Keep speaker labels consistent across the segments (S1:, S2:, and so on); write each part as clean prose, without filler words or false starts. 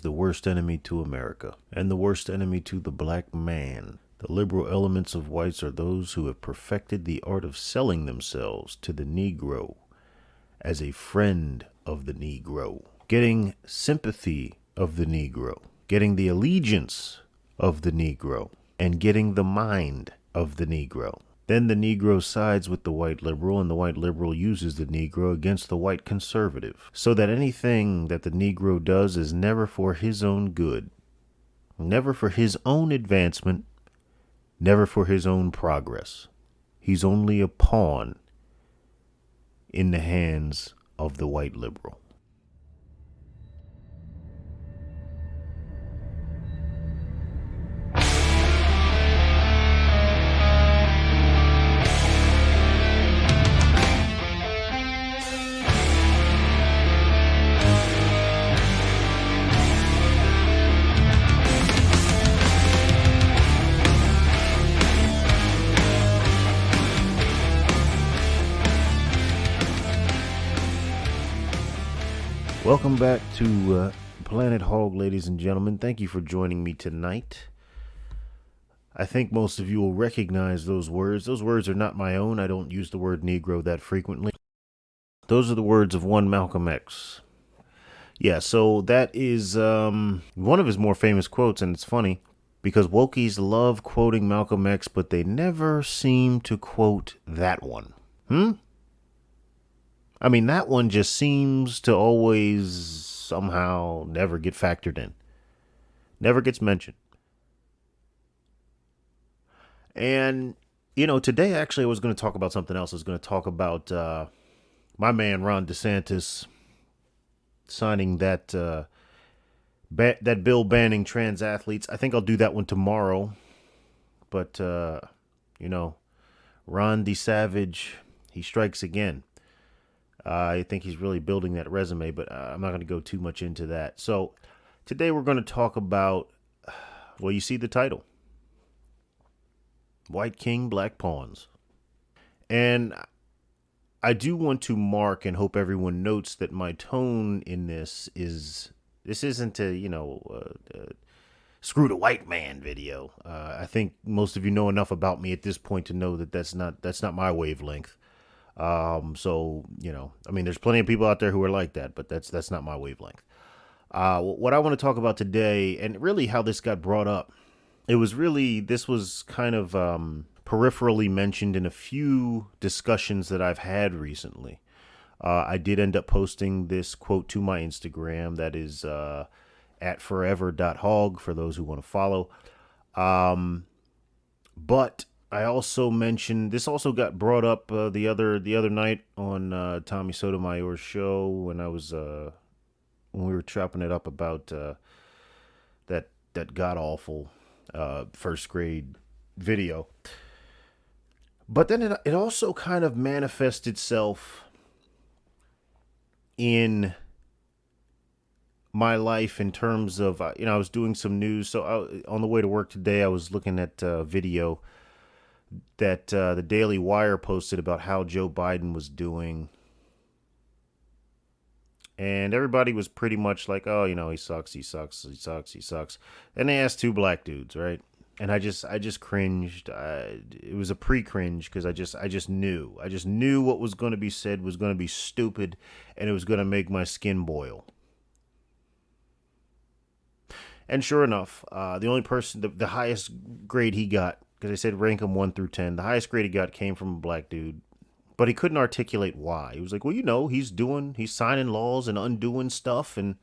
S1: the worst enemy to America, and the worst enemy to the black man. The liberal elements of whites are those who have perfected the art of selling themselves to the Negro as a friend of the Negro, getting sympathy of the Negro, getting the allegiance of the Negro, and getting the mind of the Negro. Then the Negro sides with the white liberal, and the white liberal uses the Negro against the white conservative, so that anything that the Negro does is never for his own good, never for his own advancement, never for his own progress. He's only a pawn in the hands of the white liberal. Welcome back to Planet Hog, ladies and gentlemen. Thank you for joining me tonight. I think most of you will recognize those words. Those words are not my own. I don't use the word Negro that frequently. Those are the words of one Malcolm X. Yeah, so that is one of his more famous quotes, and it's funny because wokies love quoting Malcolm X, but they never seem to quote that one. I mean, that one just seems to always somehow never get factored in. Never gets mentioned. And, today actually I was going to talk about something else. I was going to talk about my man Ron DeSantis signing that that bill banning trans athletes. I think I'll do that one tomorrow. But, Ron DeSavage, he strikes again. I think he's really building that resume, but I'm not going to go too much into that. So today we're going to talk about, well, you see the title. White King, Black Pawns. And I do want to mark and hope everyone notes that my tone in this isn't a, screw the white man video. I think most of you know enough about me at this point to know that that's not my wavelength. There's plenty of people out there who are like that, but that's not my wavelength. What I want to talk about today, and really how this got brought up, this was kind of peripherally mentioned in a few discussions that I've had recently. I did end up posting this quote to my Instagram. That is at forever.hog for those who want to follow. But I also mentioned this also got brought up the other night on Tommy Sotomayor's show when we were chopping it up about that god awful first grade video. But then it also kind of manifests itself in my life in terms of I was doing some news. So on the way to work today, I was looking at video that the Daily Wire posted about how Joe Biden was doing. And everybody was pretty much like, oh, he sucks. And they asked two black dudes, right? And I just cringed. It was a pre-cringe because I just knew what was going to be said was going to be stupid, and it was going to make my skin boil. And sure enough, the only person, the highest grade he got, because I said rank him 1 through 10. The highest grade he got came from a black dude, but he couldn't articulate why. He was like, well, he's signing laws and undoing stuff, and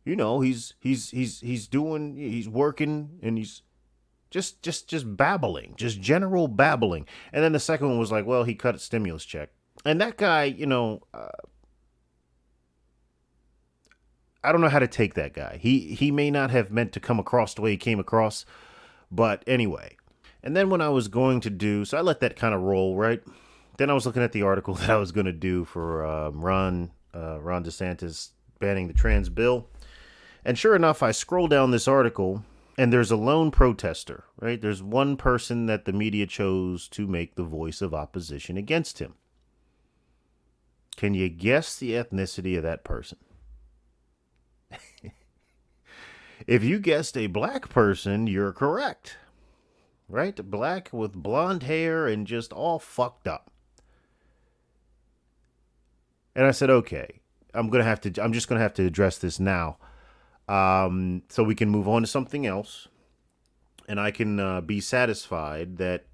S1: he's working, and he's just babbling, just general babbling. And then the second one was like, well, he cut a stimulus check, and that guy, I don't know how to take that guy. He may not have meant to come across the way he came across. But anyway, and then when I was going to do, so I let that kind of roll, right? Then I was looking at the article that I was going to do for Ron DeSantis banning the trans bill. And sure enough, I scroll down this article and there's a lone protester, right? There's one person that the media chose to make the voice of opposition against him. Can you guess the ethnicity of that person? If you guessed a black person, you're correct. Right? Black with blonde hair and just all fucked up. And I said, okay, I'm just gonna have to address this now. So we can move on to something else. And I can be satisfied that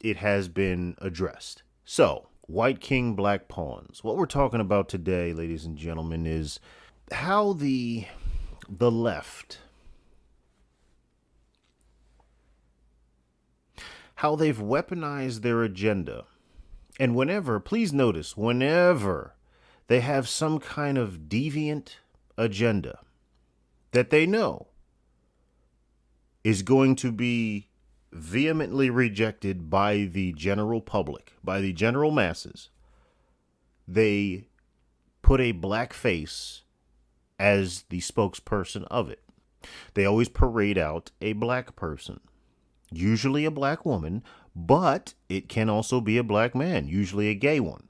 S1: it has been addressed. So, white king, black pawns. What we're talking about today, ladies and gentlemen, is how the left, how they've weaponized their agenda. And please notice, whenever they have some kind of deviant agenda that they know is going to be vehemently rejected by the general public, by the general masses, they put a black face as the spokesperson of it. They always parade out a black person, usually a black woman, but it can also be a black man, usually a gay one.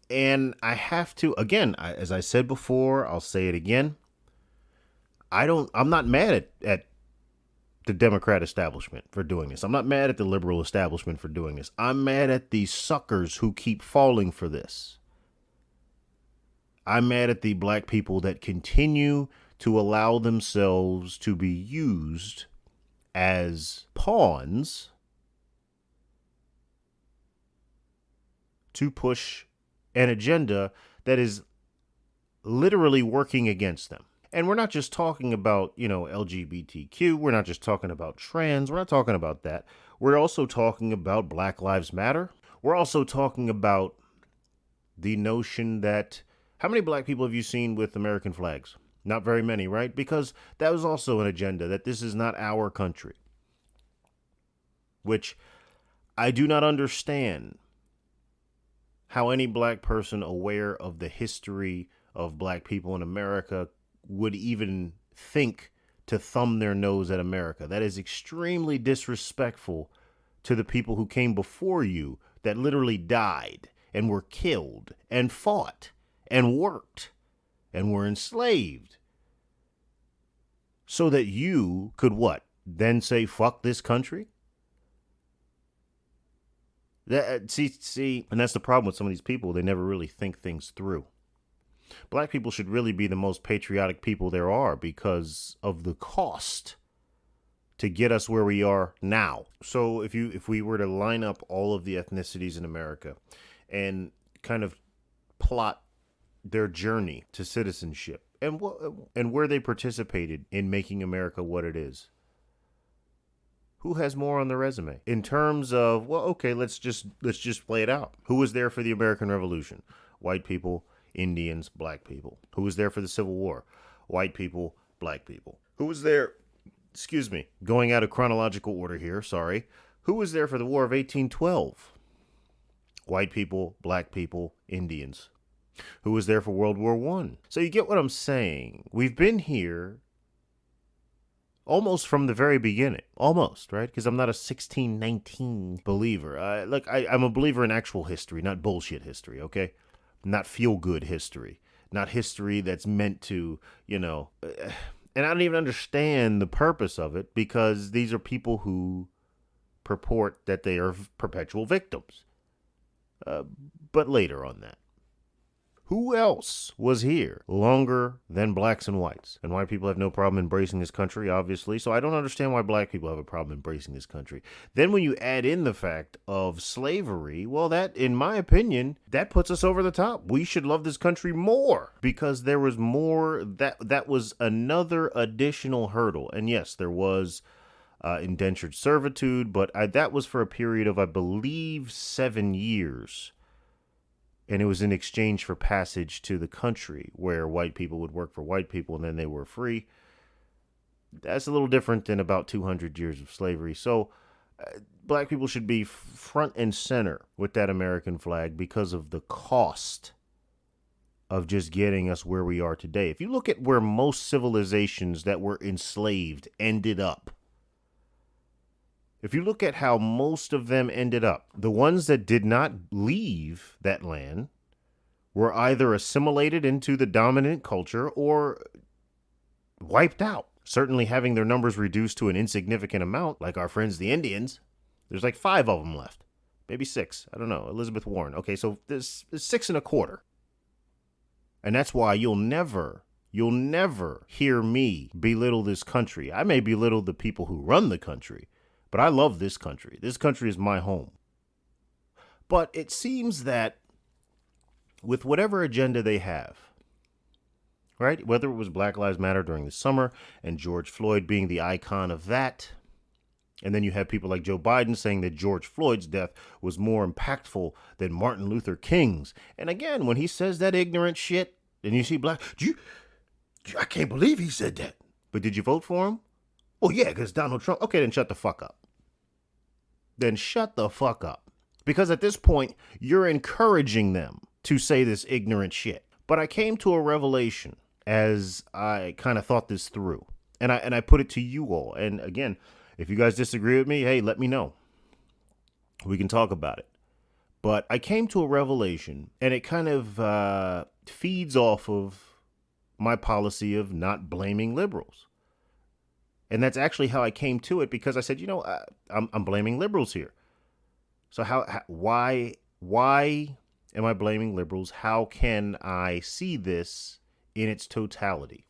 S1: And I have to, again, as I said before, I'll say it again. I'm not mad at the Democrat establishment for doing this. I'm not mad at the liberal establishment for doing this. I'm mad at the suckers who keep falling for this. I'm mad at the black people that continue to allow themselves to be used as pawns to push an agenda that is literally working against them. And we're not just talking about, LGBTQ. We're not just talking about trans. We're not talking about that. We're also talking about Black Lives Matter. We're also talking about the notion that, how many black people have you seen with American flags? Not very many, right? Because that was also an agenda, that this is not our country. Which I do not understand how any black person aware of the history of black people in America would even think to thumb their nose at America. That is extremely disrespectful to the people who came before you that literally died and were killed and fought and worked and were enslaved so that you could what? Then say, fuck this country? See, and that's the problem with some of these people. They never really think things through. Black people should really be the most patriotic people there are because of the cost to get us where we are now. So if we were to line up all of the ethnicities in America and kind of plot their journey to citizenship and where they participated in making America what it is, who has more on the resume in terms of, well, okay, let's just play it out. Who was there for the American Revolution? White people, Indians, black people. Who was there for the Civil War? White people, black people. Who was there, going out of chronological order here, sorry. Who was there for the War of 1812? White people, black people, Indians. Who was there for World War I? So you get what I'm saying. We've been here almost from the very beginning. Almost, right? Because I'm not a 1619 believer. I'm a believer in actual history, not bullshit history, okay? Not feel-good history. Not history that's meant to, and I don't even understand the purpose of it because these are people who purport that they are perpetual victims. But later on that. Who else was here longer than blacks and whites? And white people have no problem embracing this country, obviously. So I don't understand why black people have a problem embracing this country. Then when you add in the fact of slavery, well, that, in my opinion, that puts us over the top. We should love this country more because there was more, that was another additional hurdle. And yes, there was indentured servitude, but that was for a period of, I believe, 7 years. And it was in exchange for passage to the country where white people would work for white people and then they were free. That's a little different than about 200 years of slavery. So black people should be front and center with that American flag because of the cost of just getting us where we are today. If you look at where most civilizations that were enslaved ended up, if you look at how most of them ended up, the ones that did not leave that land were either assimilated into the dominant culture or wiped out. Certainly having their numbers reduced to an insignificant amount, like our friends the Indians. There's like 5 of them left. Maybe 6. I don't know. Elizabeth Warren. Okay, so there's 6 and a quarter. And that's why you'll never hear me belittle this country. I may belittle the people who run the country, but I love this country. This country is my home. But it seems that with whatever agenda they have, right? Whether it was Black Lives Matter during the summer and George Floyd being the icon of that, and then you have people like Joe Biden saying that George Floyd's death was more impactful than Martin Luther King's. And again, when he says that ignorant shit, and you see I can't believe he said that. But did you vote for him? Oh, yeah, because Donald Trump. Okay, then shut the fuck up. Then shut the fuck up. Because at this point, you're encouraging them to say this ignorant shit. But I came to a revelation as I kind of thought this through. And I put it to you all. And again, if you guys disagree with me, hey, let me know. We can talk about it. But I came to a revelation, and it kind of feeds off of my policy of not blaming liberals. And that's actually how I came to it, because I said, I'm blaming liberals here. So why am I blaming liberals? How can I see this in its totality?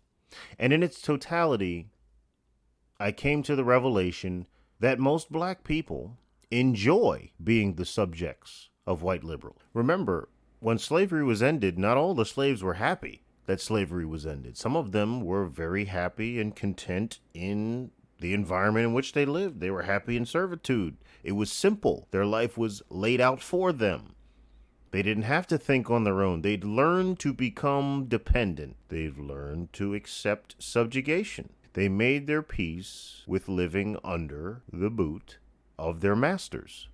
S1: And in its totality, I came to the revelation that most black people enjoy being the subjects of white liberals. Remember, when slavery was ended, not all the slaves were happy that slavery was ended. Some of them were very happy and content in the environment in which they lived. They were happy in servitude. It was simple. Their life was laid out for them. They didn't have to think on their own. They'd learned to become dependent. They've learned to accept subjugation. They made their peace with living under the boot of their masters.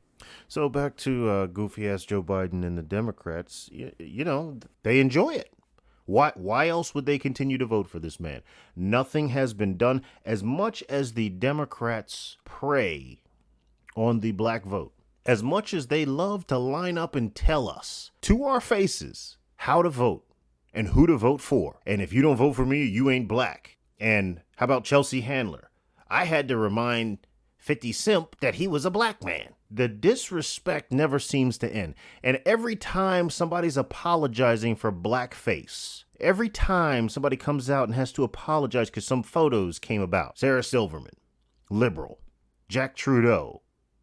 S1: So back to goofy-ass Joe Biden and the Democrats, they enjoy it. Why else would they continue to vote for this man? Nothing has been done. As much as the Democrats prey on the black vote, as much as they love to line up and tell us to our faces how to vote and who to vote for, and if you don't vote for me, you ain't black. And how about Chelsea Handler? I had to remind 50 Cent that he was a black man. The disrespect never seems to end. And every time somebody's apologizing for blackface, every time somebody comes out and has to apologize because some photos came about, Sarah Silverman, liberal. Jack Trudeau,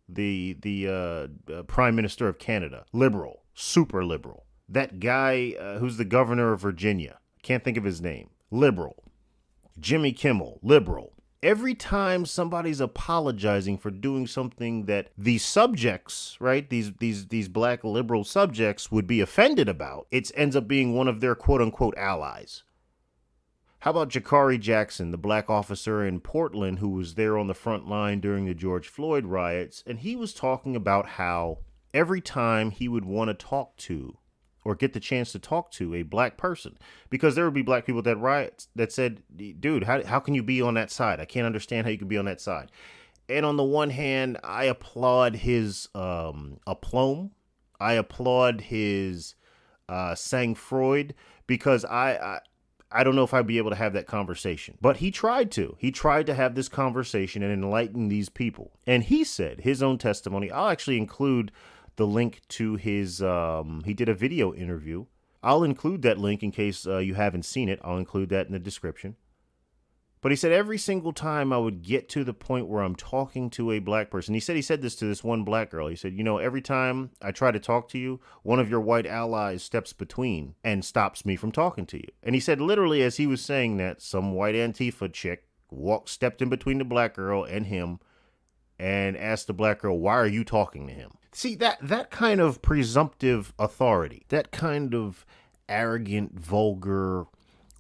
S1: the Prime Minister of Canada, liberal, super liberal. That guy who's the governor of Virginia, can't think of his name, liberal. Jimmy Kimmel, liberal. Every time somebody's apologizing for doing something that the subjects, right, these black liberal subjects would be offended about, it ends up being one of their quote-unquote allies. How about Jakari Jackson, the black officer in Portland who was there on the front line during the George Floyd riots, and he was talking about how every time he would want to talk to or get the chance to talk to a black person, because there would be black people that riot that said, dude, how can you be on that side? I can't understand how you can be on that side. And on the one hand, I applaud his aplomb. I applaud his sang-froid, because I don't know if I'd be able to have that conversation. But he tried to. He tried to have this conversation and enlighten these people. And he said his own testimony. I'll actually include the link to his, he did a video interview. I'll include that link in case you haven't seen it. I'll include that in the description. But he said every single time I would get to the point where I'm talking to a black person, he said this to this one black girl. He said, every time I try to talk to you, one of your white allies steps between and stops me from talking to you. And he said literally as he was saying that, some white Antifa chick stepped in between the black girl and him and asked the black girl, why are you talking to him? See, that kind of presumptive authority, that kind of arrogant, vulgar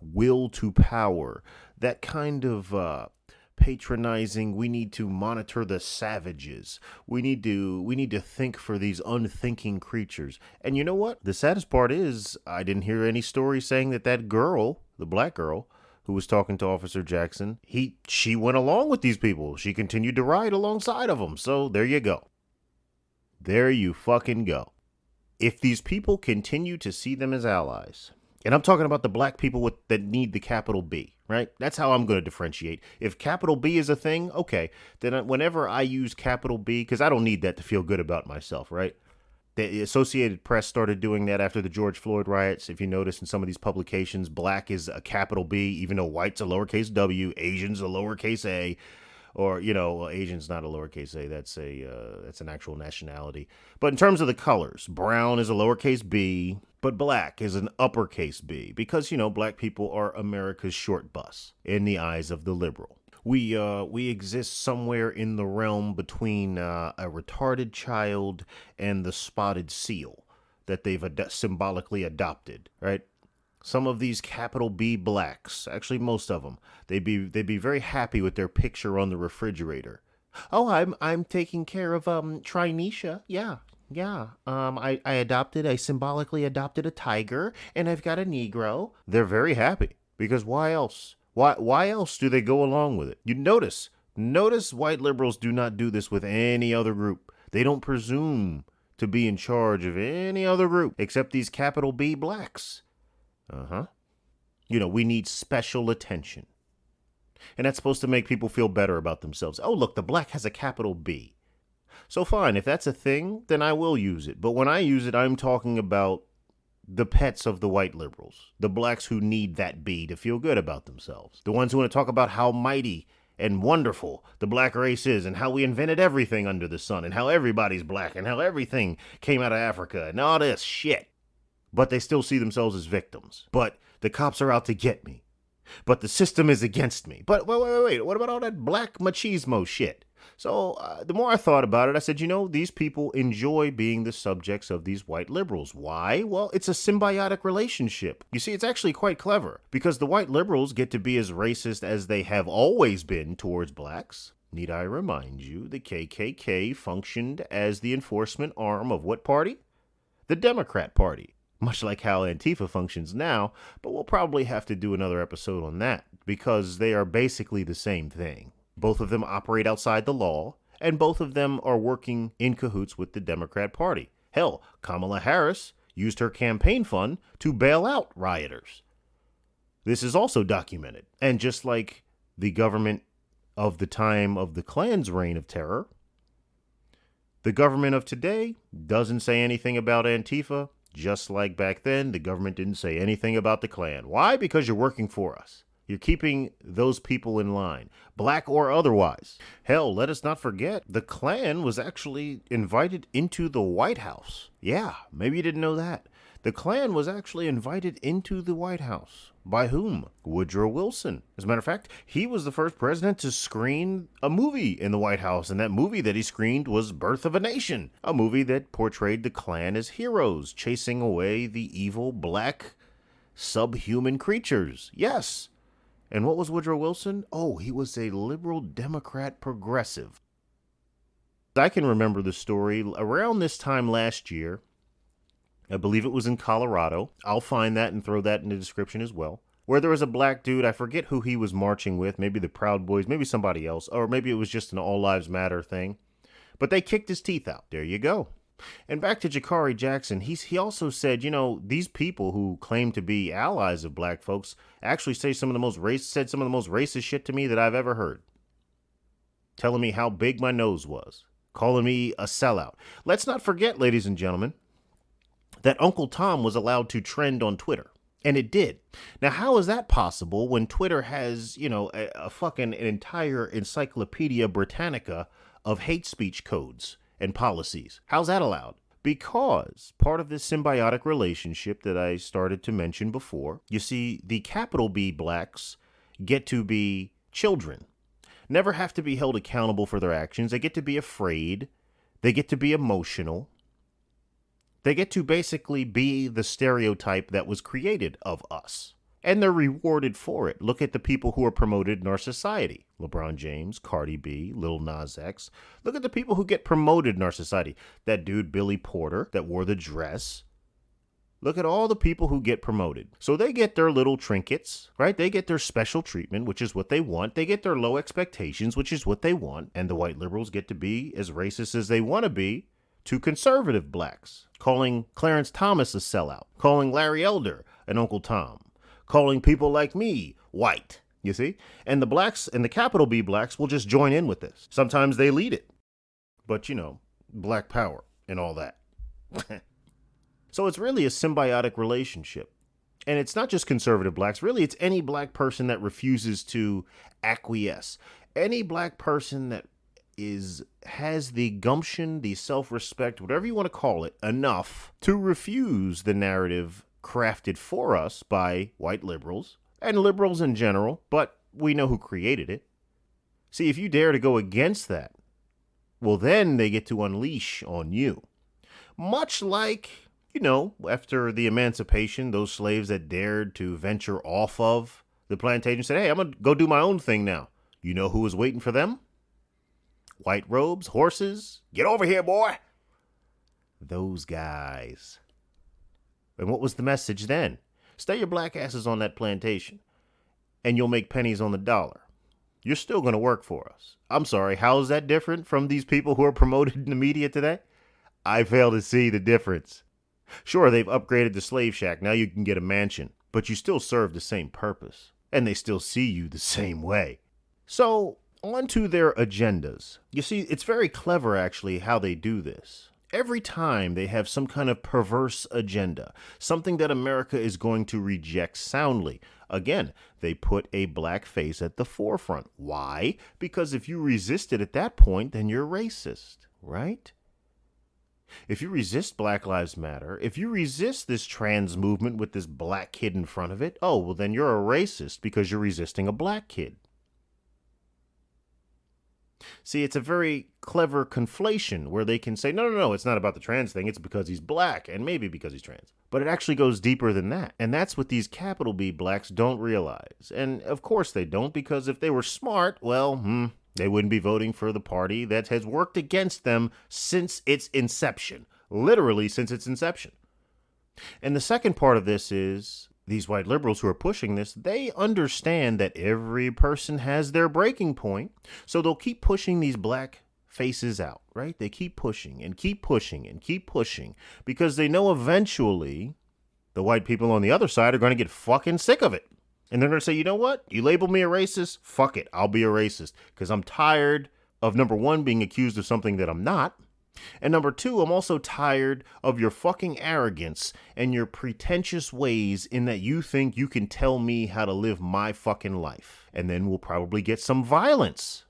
S1: will to power, that kind of patronizing, we need to monitor the savages. We need to think for these unthinking creatures. And you know what? The saddest part is I didn't hear any story saying that girl, the black girl, who was talking to Officer Jackson, she went along with these people. She continued to ride alongside of them. So there you go. There you fucking go. If these people continue to see them as allies, And I'm talking about the black people that need the capital B, right? That's how I'm going to differentiate. If capital B is a thing, okay, then whenever I use capital B, because I don't need that to feel good about myself, right? The Associated Press started doing that after the George Floyd riots. If you notice in some of these publications, black is a capital B, even though white's a lowercase w, Asian's a lowercase a, or well, Asian's not a lowercase a. That's an actual nationality. But in terms of the colors, brown is a lowercase b, but black is an uppercase B because black people are America's short bus in the eyes of the liberal. We exist somewhere in the realm between a retarded child and the spotted seal that they've symbolically adopted, right? Some of these capital B blacks, actually most of them, they'd be very happy with their picture on the refrigerator. Oh, I'm taking care of Trinetia. Yeah. I symbolically adopted a tiger and I've got a Negro. They're very happy because why else? Why else do they go along with it? You notice white liberals do not do this with any other group. They don't presume to be in charge of any other group except these capital B blacks. We need special attention. And that's supposed to make people feel better about themselves. Oh, look, the black has a capital B. So fine, if that's a thing, then I will use it. But when I use it, I'm talking about the pets of the white liberals, the blacks who need that B to feel good about themselves, the ones who want to talk about how mighty and wonderful the black race is and how we invented everything under the sun and how everybody's black and how everything came out of Africa and all this shit. But they still see themselves as victims. But the cops are out to get me. But the system is against me. But wait, what about all that black machismo shit? So the more I thought about it, I said, these people enjoy being the subjects of these white liberals. Why? Well, it's a symbiotic relationship. You see, it's actually quite clever because the white liberals get to be as racist as they have always been towards blacks. Need I remind you, the KKK functioned as the enforcement arm of what party? The Democrat Party. Much like how Antifa functions now, but we'll probably have to do another episode on that because they are basically the same thing. Both of them operate outside the law, and both of them are working in cahoots with the Democrat Party. Hell, Kamala Harris used her campaign fund to bail out rioters. This is also documented. And just like the government of the time of the Klan's reign of terror, the government of today doesn't say anything about Antifa. Just like back then, the government didn't say anything about the Klan. Why? Because you're working for us. You're keeping those people in line, black or otherwise. Hell, let us not forget, the Klan was actually invited into the White House. Yeah, maybe you didn't know that. The Klan was actually invited into the White House. By whom? Woodrow Wilson. As a matter of fact, he was the first president to screen a movie in the White House, and that movie that he screened was Birth of a Nation, a movie that portrayed the Klan as heroes, chasing away the evil black subhuman creatures. Yes. And what was Woodrow Wilson? Oh, he was a liberal Democrat progressive. I can remember the story around this time last year. I believe it was in Colorado. I'll find that and throw that in the description as well. Where there was a black dude, I forget who he was marching with, maybe the Proud Boys, maybe somebody else, or maybe it was just an All Lives Matter thing. But they kicked his teeth out. There you go. And back to Jakari Jackson, he also said, these people who claim to be allies of black folks actually said some of the most racist shit to me that I've ever heard. Telling me how big my nose was. Calling me a sellout. Let's not forget, ladies and gentlemen, that Uncle Tom was allowed to trend on Twitter. And it did. Now, how is that possible when Twitter has, an entire Encyclopedia Britannica of hate speech codes and policies? How's that allowed? Because part of this symbiotic relationship that I started to mention before, you see, the capital B blacks get to be children, never have to be held accountable for their actions. They get to be afraid. They get to be emotional. They get to basically be the stereotype that was created of us. And they're rewarded for it. Look at the people who are promoted in our society. LeBron James, Cardi B, Lil Nas X. Look at the people who get promoted in our society. That dude, Billy Porter, that wore the dress. Look at all the people who get promoted. So they get their little trinkets, right? They get their special treatment, which is what they want. They get their low expectations, which is what they want. And the white liberals get to be as racist as they want to be to conservative blacks, calling Clarence Thomas a sellout, calling Larry Elder and Uncle Tom, calling people like me white, you see? And the blacks and the capital B blacks will just join in with this. Sometimes they lead it. But, black power and all that. So it's really a symbiotic relationship. And it's not just conservative blacks. Really, it's any black person that refuses to acquiesce. Any black person that has the gumption, the self-respect, whatever you want to call it, enough to refuse the narrative crafted for us by white liberals and liberals in general, but we know who created it. See, if you dare to go against that, well, then they get to unleash on you. Much like, after the emancipation, those slaves that dared to venture off of the plantation said, hey, I'm going to go do my own thing now. You know who was waiting for them? White robes, horses. Get over here, boy. Those guys. And what was the message then? Stay your black asses on that plantation, and you'll make pennies on the dollar. You're still going to work for us. I'm sorry, how is that different from these people who are promoted in the media today? I fail to see the difference. Sure, they've upgraded the slave shack. Now you can get a mansion, but you still serve the same purpose, and they still see you the same way. So, on to their agendas. You see, it's very clever, actually, how they do this. Every time they have some kind of perverse agenda, something that America is going to reject soundly. Again, they put a black face at the forefront. Why? Because if you resist it at that point, then you're racist, right? If you resist Black Lives Matter, if you resist this trans movement with this black kid in front of it, well, then you're a racist because you're resisting a black kid. See, it's a very clever conflation where they can say, no, it's not about the trans thing. It's because he's black and maybe because he's trans. But it actually goes deeper than that. And that's what these capital B blacks don't realize. And of course they don't, because if they were smart, well, they wouldn't be voting for the party that has worked against them since its inception. Literally since its inception. And the second part of this is these white liberals who are pushing this, they understand that every person has their breaking point. So they'll keep pushing these black faces out, right? They keep pushing and keep pushing and keep pushing because they know eventually the white people on the other side are going to get fucking sick of it. And they're going to say, you know what? You label me a racist? Fuck it. I'll be a racist because I'm tired of, number one, being accused of something that I'm not. And number two, I'm also tired of your fucking arrogance and your pretentious ways in that you think you can tell me how to live my fucking life. And then we'll probably get some violence.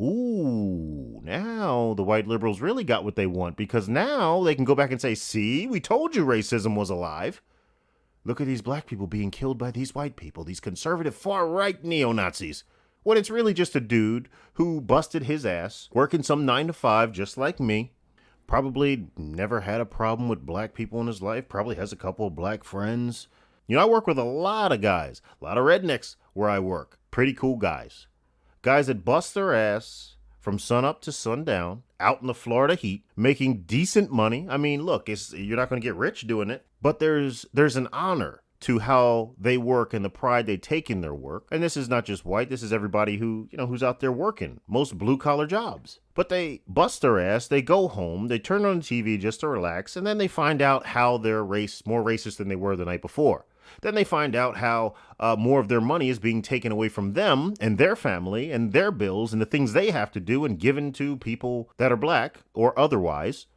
S1: Ooh, now the white liberals really got what they want because now they can go back and say, see, we told you racism was alive. Look at these black people being killed by these white people, these conservative far-right neo-Nazis. When it's really just a dude who busted his ass, working some 9 to 5 just like me, probably never had a problem with black people in his life, probably has a couple of black friends. I work with a lot of guys, a lot of rednecks where I work, pretty cool guys. Guys that bust their ass from sunup to sundown, out in the Florida heat, making decent money. I mean, look, you're not going to get rich doing it, but there's an honor to how they work and the pride they take in their work. And this is not just white. This is everybody who, who's out there working, most blue collar jobs. But they bust their ass. They go home. They turn on the TV just to relax. And then they find out how they're more racist than they were the night before. Then they find out how more of their money is being taken away from them and their family and their bills and the things they have to do and given to people that are black or otherwise.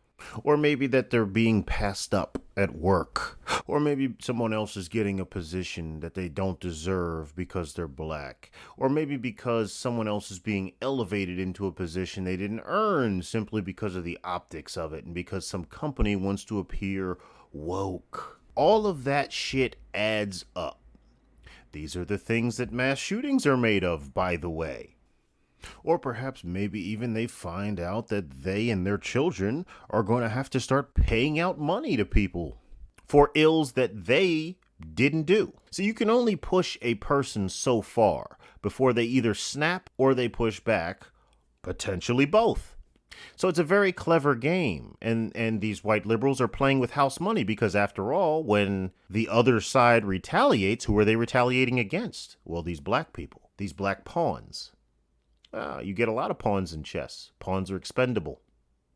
S1: Or maybe that they're being passed up at work. Or maybe someone else is getting a position that they don't deserve because they're black. Or maybe because someone else is being elevated into a position they didn't earn simply because of the optics of it and because some company wants to appear woke. All of that shit adds up. These are the things that mass shootings are made of, by the way. Or perhaps maybe even they find out that they and their children are going to have to start paying out money to people for ills that they didn't do. So you can only push a person so far before they either snap or they push back, potentially both. So it's a very clever game, and these white liberals are playing with house money because, after all, when the other side retaliates, who are they retaliating against? Well, these black people, these black pawns. You get a lot of pawns in chess. Pawns are expendable.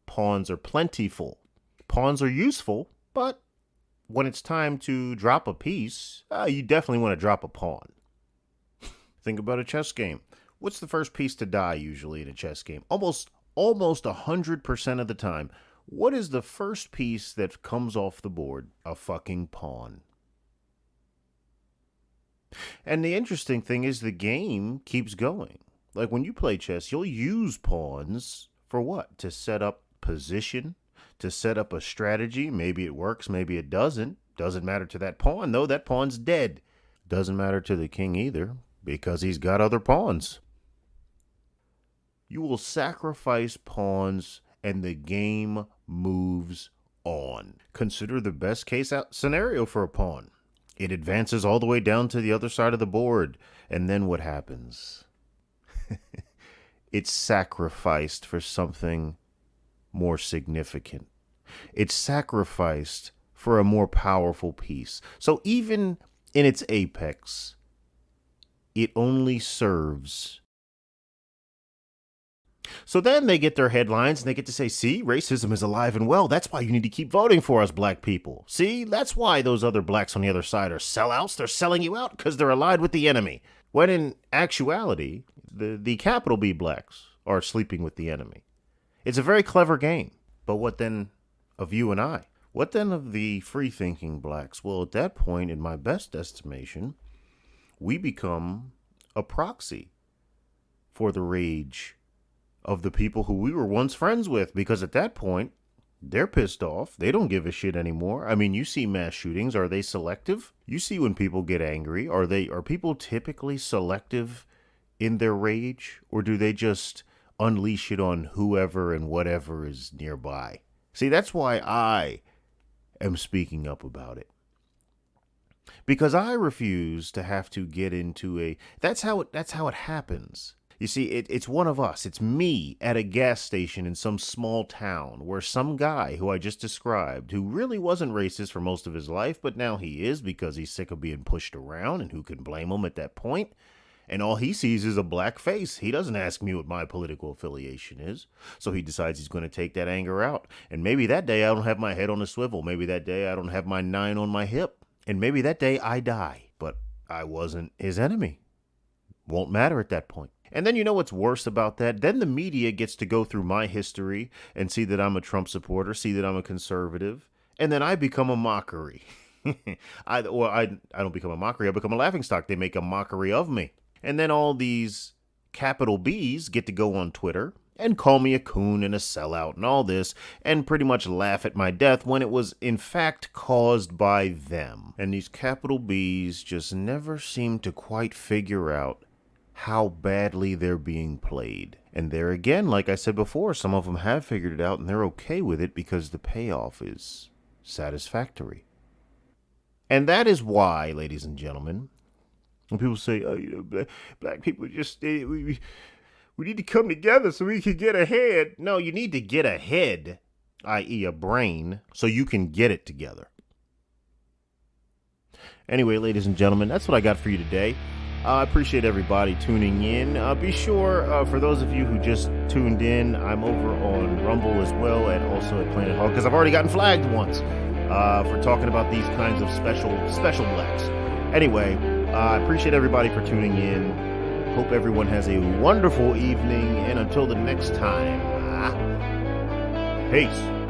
S1: Pawns are plentiful. Pawns are useful, but when it's time to drop a piece, you definitely want to drop a pawn. Think about a chess game. What's the first piece to die usually in a chess game? Almost 100% of the time. What is the first piece that comes off the board? A fucking pawn. And the interesting thing is the game keeps going. Like when you play chess, you'll use pawns for what? To set up position, to set up a strategy. Maybe it works, maybe it doesn't. Doesn't matter to that pawn, though. That pawn's dead. Doesn't matter to the king either, because he's got other pawns. You will sacrifice pawns and the game moves on. Consider the best case scenario for a pawn. It advances all the way down to the other side of the board. And then what happens? It's sacrificed for something more significant. It's sacrificed for a more powerful piece. So even in its apex, it only serves. So then they get their headlines and they get to say, see, racism is alive and well. That's why you need to keep voting for us, black people. See, that's why those other blacks on the other side are sellouts. They're selling you out because they're allied with the enemy. When in actuality, the capital B blacks are sleeping with the enemy. It's a very clever game. But what then of you and I? What then of the free-thinking blacks? Well, at that point, in my best estimation, we become a proxy for the rage of the people who we were once friends with, because at that point, they're pissed off. They don't give a shit anymore. I mean, you see mass shootings. Are they selective? You see when people get angry. Are people typically selective in their rage, or do they just unleash it on whoever and whatever is nearby? See, that's why I am speaking up about it. Because I refuse to have to get into that's how it happens. You see, it's one of us. It's me at a gas station in some small town where some guy who I just described, who really wasn't racist for most of his life, but now he is because he's sick of being pushed around, and who can blame him at that point? And all he sees is a black face. He doesn't ask me what my political affiliation is. So he decides he's going to take that anger out. And maybe that day I don't have my head on a swivel. Maybe that day I don't have my 9 on my hip. And maybe that day I die. But I wasn't his enemy. Won't matter at that point. And then you know what's worse about that? Then the media gets to go through my history and see that I'm a Trump supporter, see that I'm a conservative, and then I become a mockery. I don't become a mockery, I become a laughingstock. They make a mockery of me. And then all these capital B's get to go on Twitter and call me a coon and a sellout and all this, and pretty much laugh at my death when it was in fact caused by them. And these capital B's just never seem to quite figure out how badly they're being played. And there again, like I said before, some of them have figured it out and they're okay with it because the payoff is satisfactory. And that is why, ladies and gentlemen, when people say, oh, you know, black people just, we need to come together so we can get ahead. No, you need to get ahead, i.e. a brain, so you can get it together. Anyway, ladies and gentlemen, that's what I got for you today. I appreciate everybody tuning in. Be sure, for those of you who just tuned in, I'm over on Rumble as well, and also at Planet Hog, because I've already gotten flagged once for talking about these kinds of special blacks. Anyway, I appreciate everybody for tuning in. Hope everyone has a wonderful evening, and until the next time, peace.